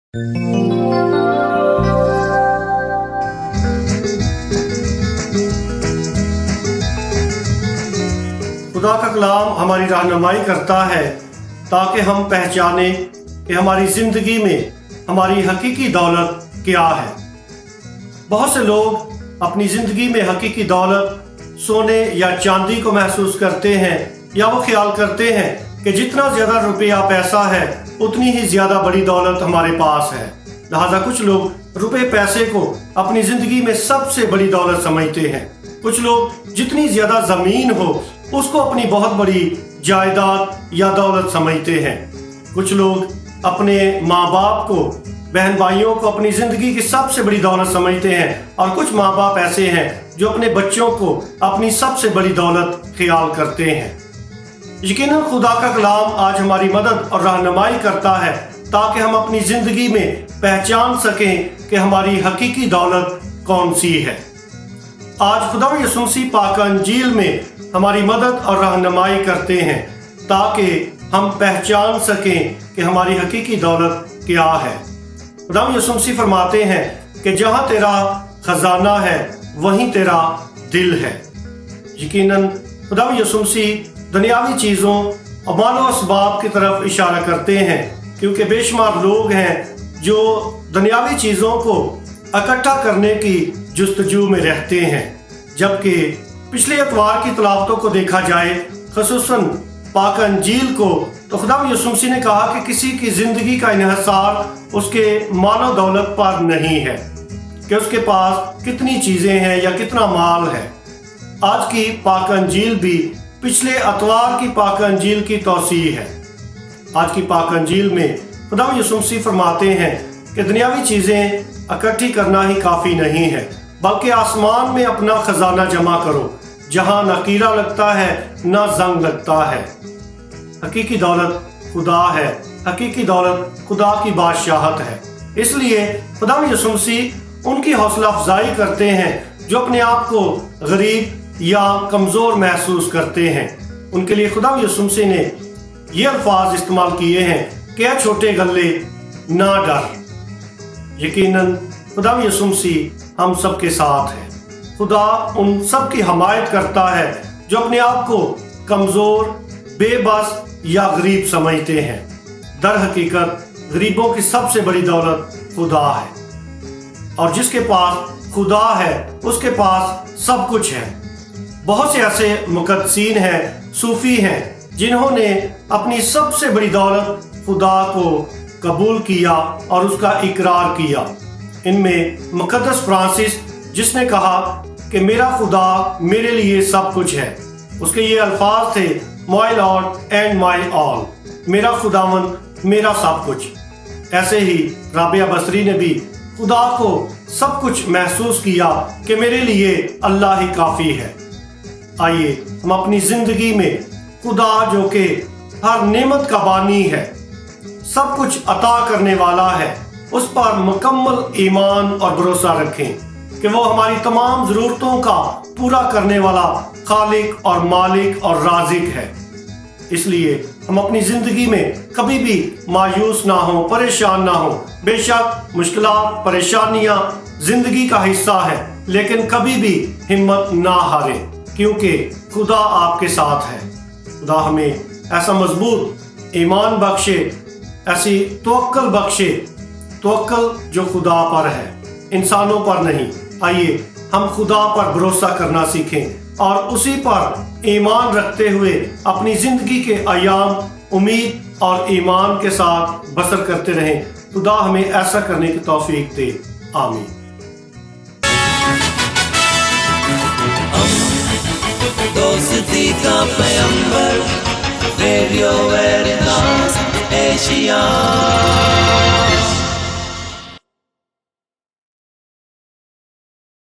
खुदा का कलाम हमारी रहनुमाई करता है ताकि हम पहचानें कि हमारी ज़िंदगी में हमारी हकीकी दौलत क्या है। बहुत से लोग अपनी ज़िंदगी में हकीकी दौलत सोने या चांदी को महसूस करते हैं, या वो ख्याल करते हैं कि जितना ज़्यादा रुपया पैसा है उतनी ही ज़्यादा बड़ी दौलत हमारे पास है। लिहाजा कुछ लोग रुपए पैसे को अपनी ज़िंदगी में सबसे बड़ी दौलत समझते हैं। कुछ लोग जितनी ज़्यादा ज़मीन हो उसको अपनी बहुत बड़ी जायदाद या दौलत समझते हैं। कुछ लोग अपने माँ बाप को, बहन भाइयों को अपनी ज़िंदगी की सबसे बड़ी दौलत समझते हैं, और कुछ माँ बाप ऐसे हैं जो अपने बच्चों को अपनी सबसे बड़ी दौलत ख्याल करते हैं। यकीनन खुदा का कलाम आज हमारी मदद और रहनुमाई करता है ताकि हम अपनी ज़िंदगी में पहचान सकें कि हमारी हकीकी दौलत कौन सी है। आज खुदा यीशु मसीह पाक अंजील में हमारी मदद और रहनुमाई करते हैं ताकि हम पहचान सकें कि हमारी हकीकी दौलत क्या है। खुदा यीशु मसीह फरमाते हैं कि जहाँ तेरा खजाना है वहीं तेरा दिल है। यकीनन खुदा यीशु मसीह दुनियावी चीज़ों और मालो असबाब की तरफ इशारा करते हैं, क्योंकि बेशुमार लोग हैं जो दुनियावी चीज़ों को इकट्ठा करने की जुस्तजू में रहते हैं। जबकि पिछले अतवार की तलावतों को देखा जाए, ख़ुसूसन पाक अंजील को, तो खुदा यीशु मसीह ने कहा कि किसी की ज़िंदगी का इन्हिसार उसके मालो दौलत पर नहीं है कि उसके पास कितनी चीज़ें हैं या कितना माल है। आज की पाक अंजील भी पिछले अतवार की पाक अंजील की तौसीह है। आज की पाक अंजील में खुदा यीशु मसीह फरमाते हैं कि दुनियावी चीज़ें इकट्ठी करना ही काफ़ी नहीं है, बल्कि आसमान में अपना खजाना जमा करो, जहाँ ना कीड़ा लगता है ना जंग लगता है। हकीकी दौलत खुदा है, हकीकी दौलत खुदा की बादशाहत है। इसलिए खुदा यीशु मसीह उनकी हौसला अफजाई करते हैं जो अपने आप को गरीब या कमज़ोर महसूस करते हैं। उनके लिए खुदा यीशु मसीह ने ये अल्फाज इस्तेमाल किए हैं कि ऐ छोटे गल्ले ना डर। यकीनन खुदा यीशु मसीह हम सब के साथ है। खुदा उन सब की हमायत करता है जो अपने आप को कमज़ोर, बेबस या गरीब समझते हैं। दर हकीकत गरीबों की सबसे बड़ी दौलत खुदा है, और जिसके पास खुदा है उसके पास सब कुछ है। बहुत से ऐसे मुकद्दसीन हैं, सूफी हैं, जिन्होंने अपनी सबसे बड़ी दौलत खुदा को कबूल किया और उसका इकरार किया। इनमें मुकद्दस फ्रांसिस, जिसने कहा कि मेरा खुदा मेरे लिए सब कुछ है। उसके ये अल्फाज थे, my Lord and my all, मेरा खुदावन मेरा सब कुछ। ऐसे ही राबिया बसरी ने भी खुदा को सब कुछ महसूस किया कि मेरे लिए अल्लाह ही काफ़ी है। आइए हम अपनी ज़िंदगी में खुदा, जो कि हर नेमत का बानी है, सब कुछ अता करने वाला है, उस पर मुकम्मल ईमान और भरोसा रखें कि वो हमारी तमाम ज़रूरतों का पूरा करने वाला खालिक और मालिक और राज़िक है। इसलिए हम अपनी ज़िंदगी में कभी भी मायूस ना हो, परेशान ना हो। बेशक मुश्किलात, परेशानियाँ ज़िंदगी का हिस्सा है, लेकिन कभी भी हिम्मत ना हारें, क्योंकि खुदा आपके साथ है। खुदा हमें ऐसा मजबूत ईमान बख्शे, ऐसी तवक्कल बख्शे, तवक्कल जो खुदा पर है, इंसानों पर नहीं। आइए हम खुदा पर भरोसा करना सीखें और उसी पर ईमान रखते हुए अपनी ज़िंदगी के अयाम उम्मीद और ईमान के साथ बसर करते रहें। खुदा हमें ऐसा करने की तौफीक दे। आमीन। दोस्ती का पैगंबर, रेडियो वेरितास एशिया।